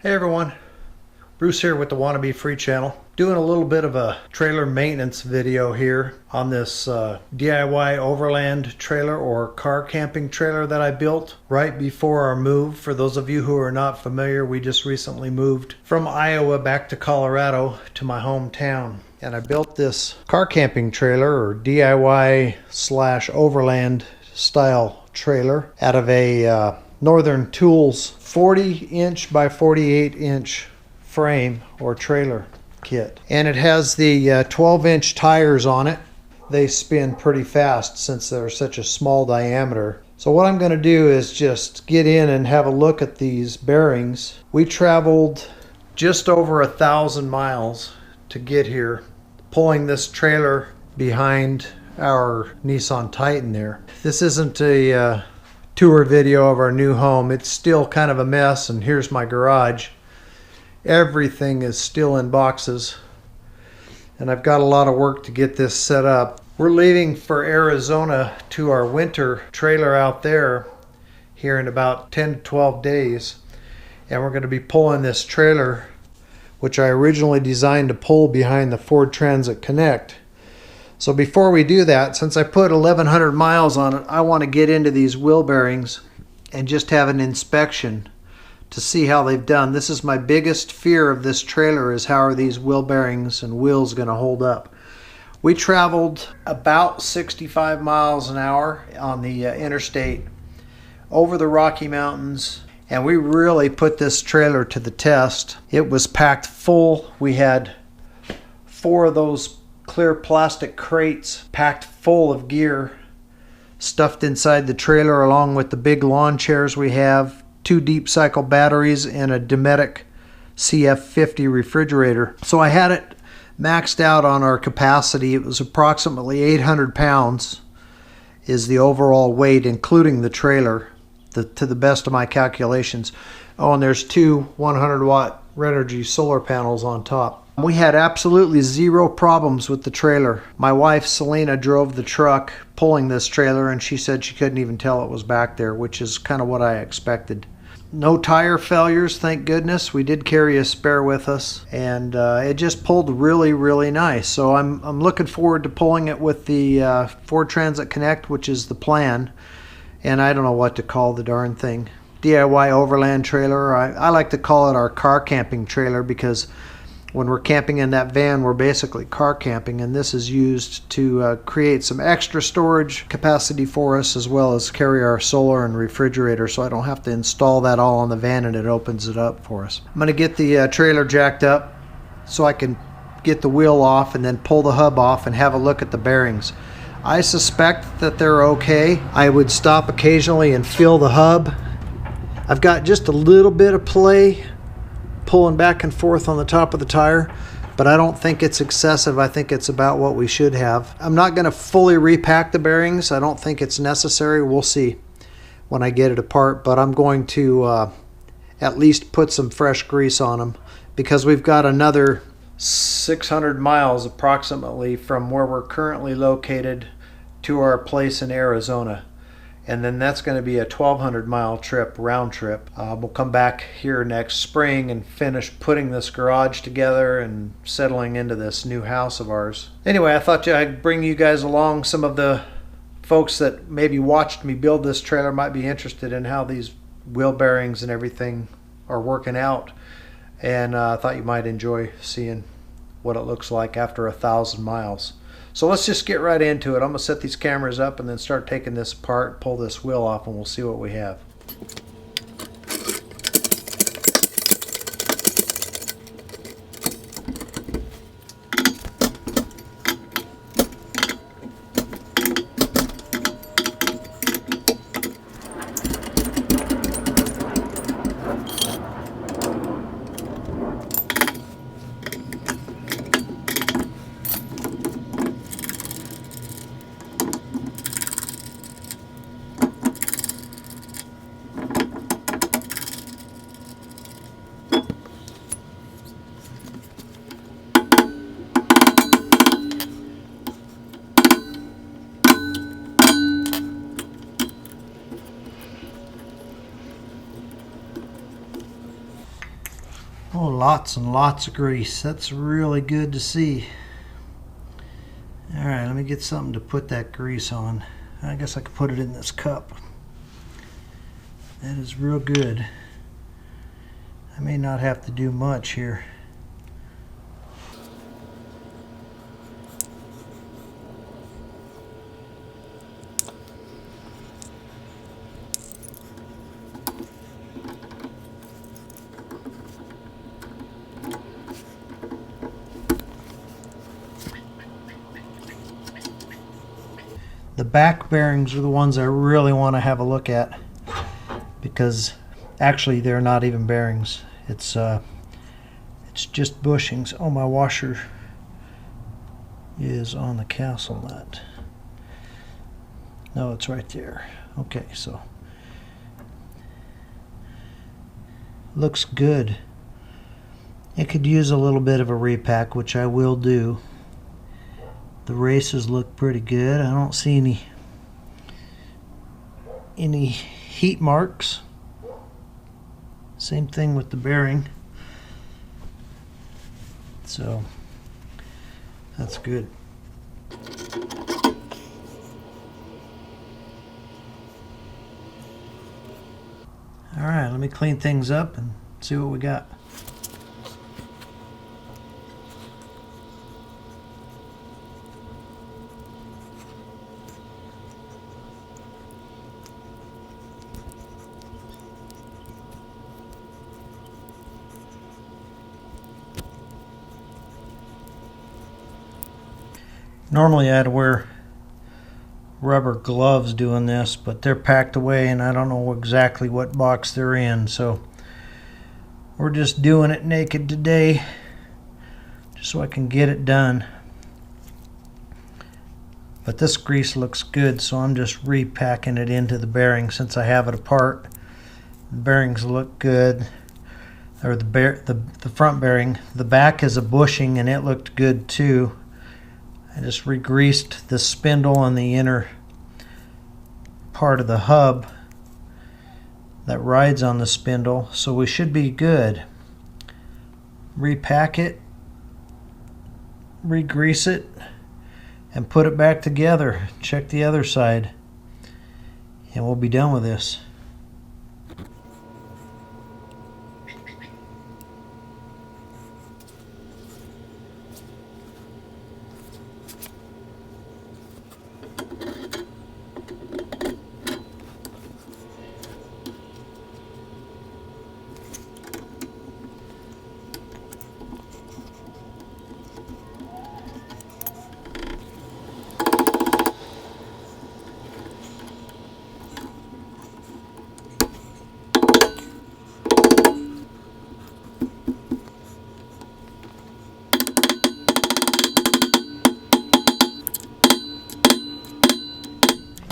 Hey everyone, Bruce here with the Wannabe Free channel. Doing a little bit of a trailer maintenance video here on this DIY overland trailer or car camping trailer that I built right before our move. For those of you who are not familiar, we just recently moved from Iowa back to Colorado to my hometown. And I built this car camping trailer or DIY / overland style trailer out of a Northern Tools 40-inch by 48-inch frame or trailer kit. And it has the 12-inch tires on it. They spin pretty fast since they're such a small diameter. So what I'm going to do is just get in and have a look at these bearings. We traveled just over 1,000 miles to get here, pulling this trailer behind our Nissan Titan there. This isn't a tour video of our new home. It's still kind of a mess, and here's my garage. Everything is still in boxes, and I've got a lot of work to get this set up. We're leaving for Arizona to our winter trailer out there here in about 10 to 12 days, and we're going to be pulling this trailer, which I originally designed to pull behind the Ford Transit Connect. So before we do that, since I put 1,100 miles on it, I want to get into these wheel bearings and just have an inspection to see how they've done. This is my biggest fear of this trailer, is how are these wheel bearings and wheels going to hold up. We traveled about 65 miles an hour on the interstate over the Rocky Mountains, and we really put this trailer to the test. It was packed full. We had 4 of those clear plastic crates packed full of gear stuffed inside the trailer, along with the big lawn chairs we have, 2 deep cycle batteries, and a Dometic CF50 refrigerator. So I had it maxed out on our capacity. It was approximately 800 pounds is the overall weight, including the trailer, to the best of my calculations. Oh, and there's 2 100-watt Renogy solar panels on top. We had absolutely 0 problems with the trailer. My wife, Selena, drove the truck pulling this trailer, and she said she couldn't even tell it was back there, which is kind of what I expected. No tire failures, thank goodness. We did carry a spare with us, and it just pulled really, really nice. So I'm looking forward to pulling it with the Ford Transit Connect, which is the plan. And I don't know what to call the darn thing. DIY overland trailer. I like to call it our car camping trailer, because when we're camping in that van, we're basically car camping, and this is used to create some extra storage capacity for us, as well as carry our solar and refrigerator, so I don't have to install that all on the van, and it opens it up for us. I'm going to get the trailer jacked up so I can get the wheel off and then pull the hub off and have a look at the bearings. I suspect that they're okay. I would stop occasionally and feel the hub. I've got just a little bit of play pulling back and forth on the top of the tire, but I don't think it's excessive. I think it's about what we should have. I'm not going to fully repack the bearings. I don't think it's necessary. We'll see when I get it apart, but I'm going to at least put some fresh grease on them, because we've got another 600 miles approximately from where we're currently located to our place in Arizona. And then that's going to be a 1,200-mile trip, round trip. We'll come back here next spring and finish putting this garage together and settling into this new house of ours. Anyway, I thought I'd bring you guys along. Some of the folks that maybe watched me build this trailer might be interested in how these wheel bearings and everything are working out. And I thought you might enjoy seeing what it looks like after 1,000 miles. So let's just get right into it. I'm going to set these cameras up and then start taking this apart, pull this wheel off, and we'll see what we have. Oh, lots and lots of grease. That's really good to see. Alright, let me get something to put that grease on. I guess I could put it in this cup. That is real good. I may not have to do much here. The back bearings are the ones I really want to have a look at, because actually they're not even bearings. It's just bushings. Oh, my washer is on the castle nut. No, it's right there. Okay, so looks good. It could use a little bit of a repack, which I will do. The races look pretty good. I don't see any heat marks. Same thing with the bearing. So that's good. All right, let me clean things up and see what we got. Normally I'd wear rubber gloves doing this, but they're packed away and I don't know exactly what box they're in, so we're just doing it naked today just so I can get it done. But this grease looks good, so I'm just repacking it into the bearing since I have it apart. The bearings look good, or the front bearing. The back is a bushing and it looked good too. I just re-greased the spindle on the inner part of the hub that rides on the spindle, so we should be good. Repack it, re-grease it, and put it back together. Check the other side, and we'll be done with this.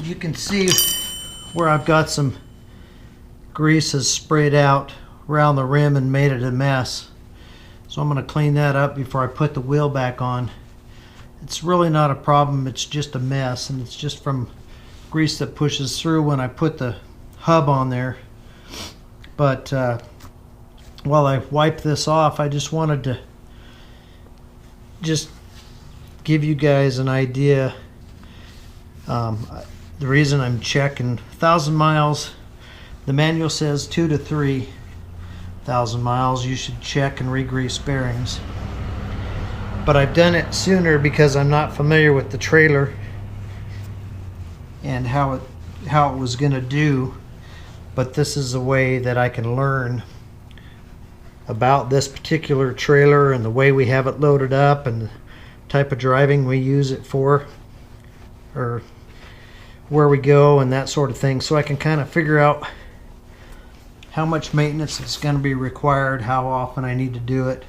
You can see where I've got some grease has sprayed out around the rim and made it a mess. So I'm going to clean that up before I put the wheel back on. It's really not a problem, it's just a mess, and it's just from grease that pushes through when I put the hub on there. But while I wipe this off, I just wanted to just give you guys an idea. The reason I'm checking 1,000 miles, the manual says 2,000 to 3,000 miles you should check and re-grease bearings. But I've done it sooner because I'm not familiar with the trailer and how it was going to do. But this is a way that I can learn about this particular trailer and the way we have it loaded up and the type of driving we use it for, or where we go and that sort of thing, so I can kind of figure out how much maintenance is going to be required, how often I need to do it.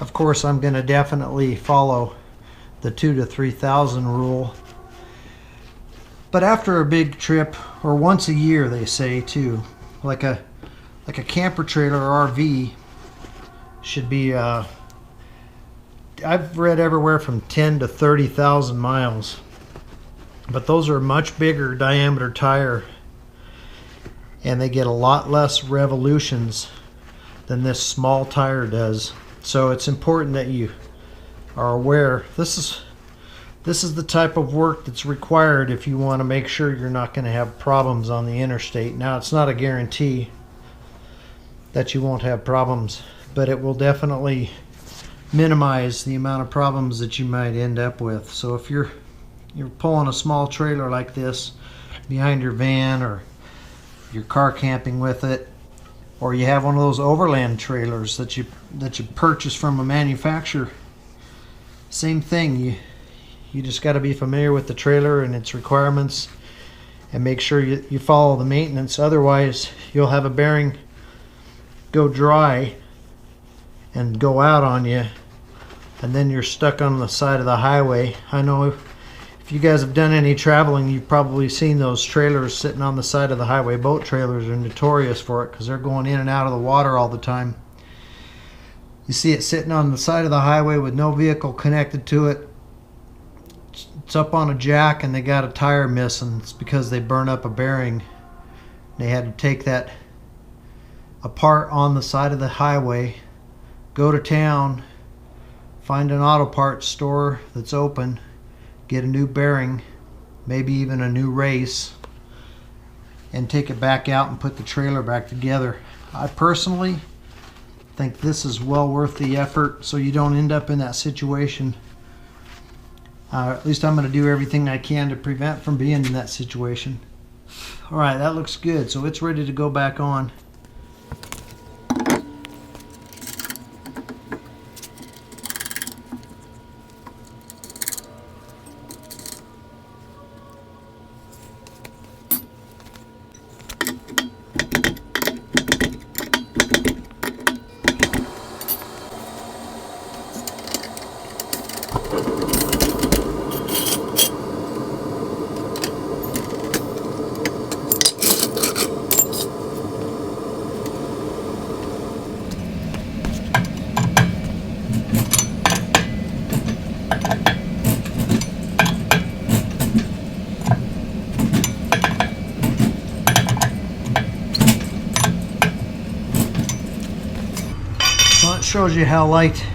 Of course, I'm going to definitely follow the 2,000 to 3,000 rule, but after a big trip, or once a year they say too, like a camper trailer or RV should be I've read everywhere from 10 to 30,000 miles. But those are much bigger diameter tire, and they get a lot less revolutions than this small tire does. So it's important that you are aware. This is the type of work that's required if you want to make sure you're not going to have problems on the interstate. Now, it's not a guarantee that you won't have problems, but it will definitely minimize the amount of problems that you might end up with. So if you're pulling a small trailer like this behind your van, or you're car camping with it, or you have one of those overland trailers that you purchase from a manufacturer, same thing. You just got to be familiar with the trailer and its requirements and make sure you follow the maintenance. Otherwise, you'll have a bearing go dry and go out on you, and then you're stuck on the side of the highway. I know if you guys have done any traveling, you've probably seen those trailers sitting on the side of the highway. Boat trailers are notorious for it because they're going in and out of the water all the time. You see it sitting on the side of the highway with no vehicle connected to it. It's up on a jack and they got a tire missing. It's because they burned up a bearing. They had to take that apart on the side of the highway, go to town, find an auto parts store that's open, get a new bearing, maybe even a new race, and take it back out and put the trailer back together. I personally think this is well worth the effort, so you don't end up in that situation. At least I'm going to do everything I can to prevent from being in that situation. Alright, that looks good, so it's ready to go back on. Shows you how light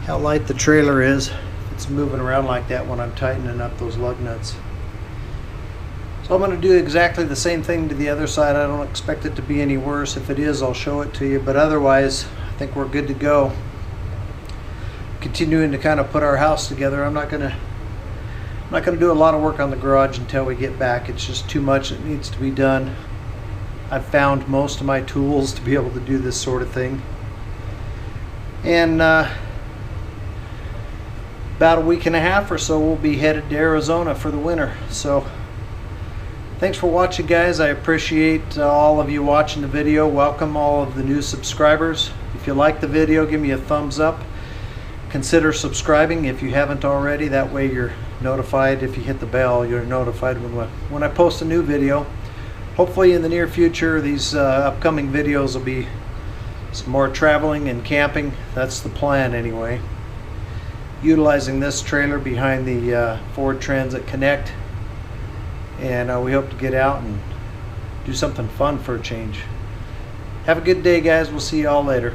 the trailer is. It's moving around like that when I'm tightening up those lug nuts. So I'm going to do exactly the same thing to the other side. I don't expect it to be any worse. If it is, I'll show it to you, but otherwise I think we're good to go. Continuing to kind of put our house together. I'm not going to do a lot of work on the garage until we get back. It's just too much that needs to be done. I've found most of my tools to be able to do this sort of thing. And about a week and a half or so we'll be headed to Arizona for the winter. So thanks for watching, guys. I appreciate all of you watching the video. Welcome all of the new subscribers. If you like the video, give me a thumbs up. Consider subscribing if you haven't already. That way you're notified. If you hit the bell, you're notified when I post a new video. Hopefully in the near future these upcoming videos will be some more traveling and camping. That's the plan anyway. Utilizing this trailer behind the Ford Transit Connect, and we hope to get out and do something fun for a change. Have a good day, guys. We'll see you all later.